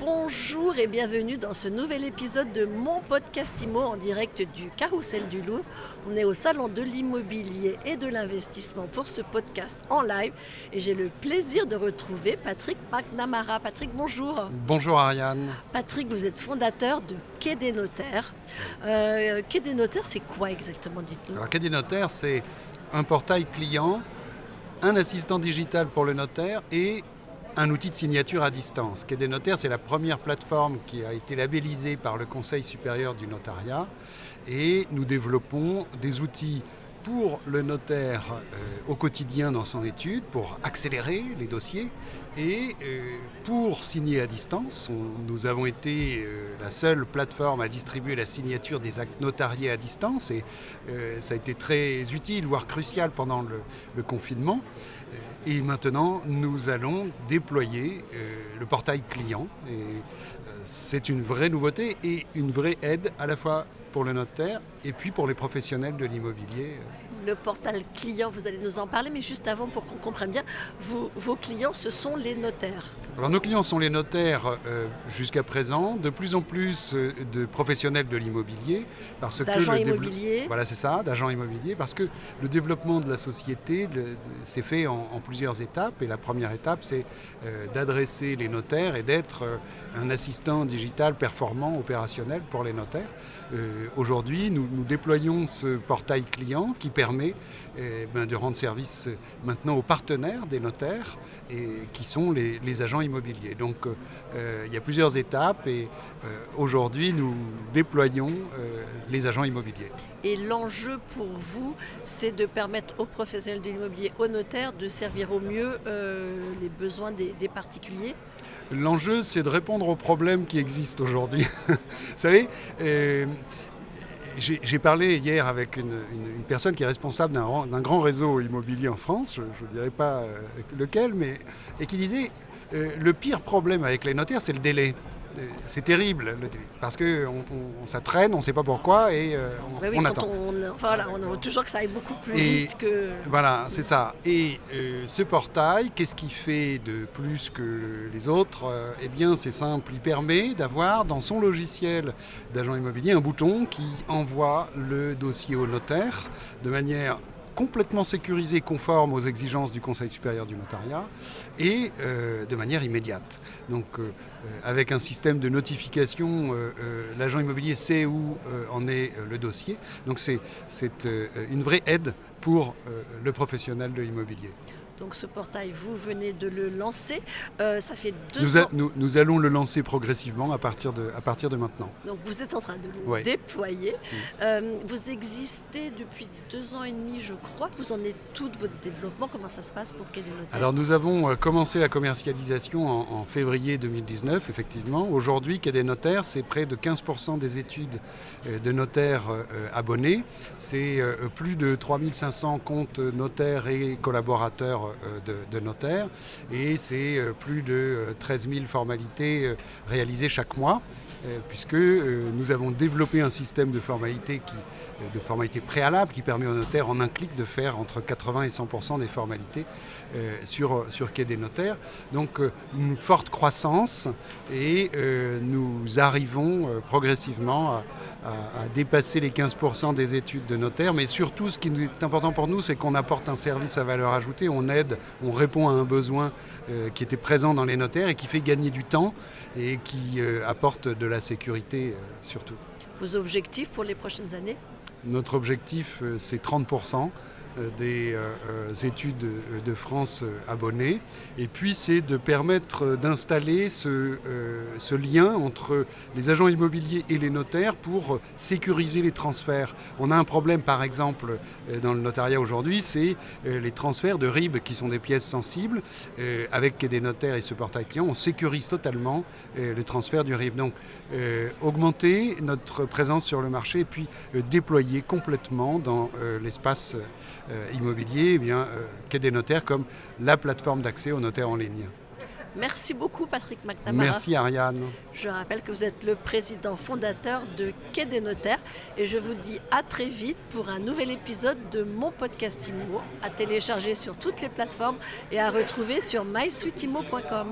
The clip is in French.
Bonjour et bienvenue dans ce nouvel épisode de mon podcast IMO en direct du Carrousel du Louvre. On est au salon de l'immobilier et de l'investissement pour ce podcast en live et j'ai le plaisir de retrouver Patrick McNamara. Patrick, bonjour. Bonjour Ariane. Patrick, vous êtes fondateur de Quai des Notaires. Quai des Notaires, c'est quoi exactement, dites-nous? Alors Quai des Notaires, c'est un portail client, un assistant digital pour le notaire et un outil de signature à distance. Quai des Notaires, c'est la première plateforme qui a été labellisée par le Conseil supérieur du notariat et nous développons des outils pour le notaire au quotidien dans son étude, pour accélérer les dossiers et pour signer à distance. Nous avons été la seule plateforme à distribuer la signature des actes notariés à distance et ça a été très utile, voire crucial pendant le confinement. Et maintenant, nous allons déployer le portail client. Et c'est une vraie nouveauté et une vraie aide à la fois pour le notaire et puis pour les professionnels de l'immobilier. Le portail client, vous allez nous en parler, mais juste avant, pour qu'on comprenne bien, vos clients, ce sont les notaires. Alors nos clients sont les notaires jusqu'à présent, de plus en plus de professionnels de l'immobilier. D'agents immobiliers. Voilà, c'est ça, d'agents immobiliers, parce que le développement de la société s'est fait en plusieurs étapes. Et la première étape, c'est d'adresser les notaires et d'être un assistant digital performant, opérationnel pour les notaires. Aujourd'hui, nous déployons ce portail client qui permet de rendre service maintenant aux partenaires des notaires et qui sont les agents immobiliers. Donc il y a plusieurs étapes et aujourd'hui nous déployons les agents immobiliers. Et l'enjeu pour vous, c'est de permettre aux professionnels de l'immobilier, aux notaires, de servir au mieux les besoins des particuliers. L'enjeu, c'est de répondre aux problèmes qui existent aujourd'hui. Vous savez, j'ai parlé hier avec une personne qui est responsable d'un grand réseau immobilier en France, je ne dirais pas lequel, et qui disait le pire problème avec les notaires, c'est le délai. C'est terrible le délai, parce que ça traîne, on ne sait pas pourquoi et on attend. On veut toujours que ça aille beaucoup plus vite que... Voilà, c'est ça. Et ce portail, qu'est-ce qu'il fait de plus que les autres? Eh bien, c'est simple, il permet d'avoir dans son logiciel d'agent immobilier un bouton qui envoie le dossier au notaire de manière complètement sécurisé, conforme aux exigences du Conseil supérieur du notariat et de manière immédiate. Donc avec un système de notification, l'agent immobilier sait où en est le dossier. Donc c'est une vraie aide pour le professionnel de l'immobilier. Donc ce portail, vous venez de le lancer, ça fait 2 ans. Nous allons le lancer progressivement à partir de maintenant. Donc vous êtes en train de le déployer. Vous existez depuis 2 ans et demi, je crois. Vous en êtes tout de votre développement. Comment ça se passe pour Quai des Notaires? Alors nous avons commencé la commercialisation en février 2019, effectivement. Aujourd'hui, Quai des Notaires, c'est près de 15% des études de notaires abonnés. C'est plus de 3500 comptes notaires et collaborateurs de notaires et c'est plus de 13 000 formalités réalisées chaque mois puisque nous avons développé un système de formalités préalables qui permet aux notaires en un clic de faire entre 80 et 100% des formalités sur Quai des Notaires. Donc une forte croissance et nous arrivons progressivement à dépasser les 15% des études de notaires, mais surtout ce qui est important pour nous, c'est qu'on apporte un service à valeur ajoutée, on répond à un besoin qui était présent dans les notaires et qui fait gagner du temps et qui apporte de la sécurité surtout. Vos objectifs pour les prochaines années? Notre objectif, c'est 30% des études de France abonnées. Et puis, c'est de permettre d'installer ce lien entre les agents immobiliers et les notaires pour sécuriser les transferts. On a un problème, par exemple, dans le notariat aujourd'hui, c'est les transferts de RIB qui sont des pièces sensibles. Avec Quai des Notaires et ce portail client, on sécurise totalement le transfert du RIB. Donc, augmenter notre présence sur le marché et puis déployer complètement dans l'espace immobilier, Quai des Notaires comme la plateforme d'accès aux notaires en ligne. Merci beaucoup Patrick McNamara. Merci Ariane. Je rappelle que vous êtes le président fondateur de Quai des Notaires et je vous dis à très vite pour un nouvel épisode de mon podcast IMO à télécharger sur toutes les plateformes et à retrouver sur mysweetimo.com.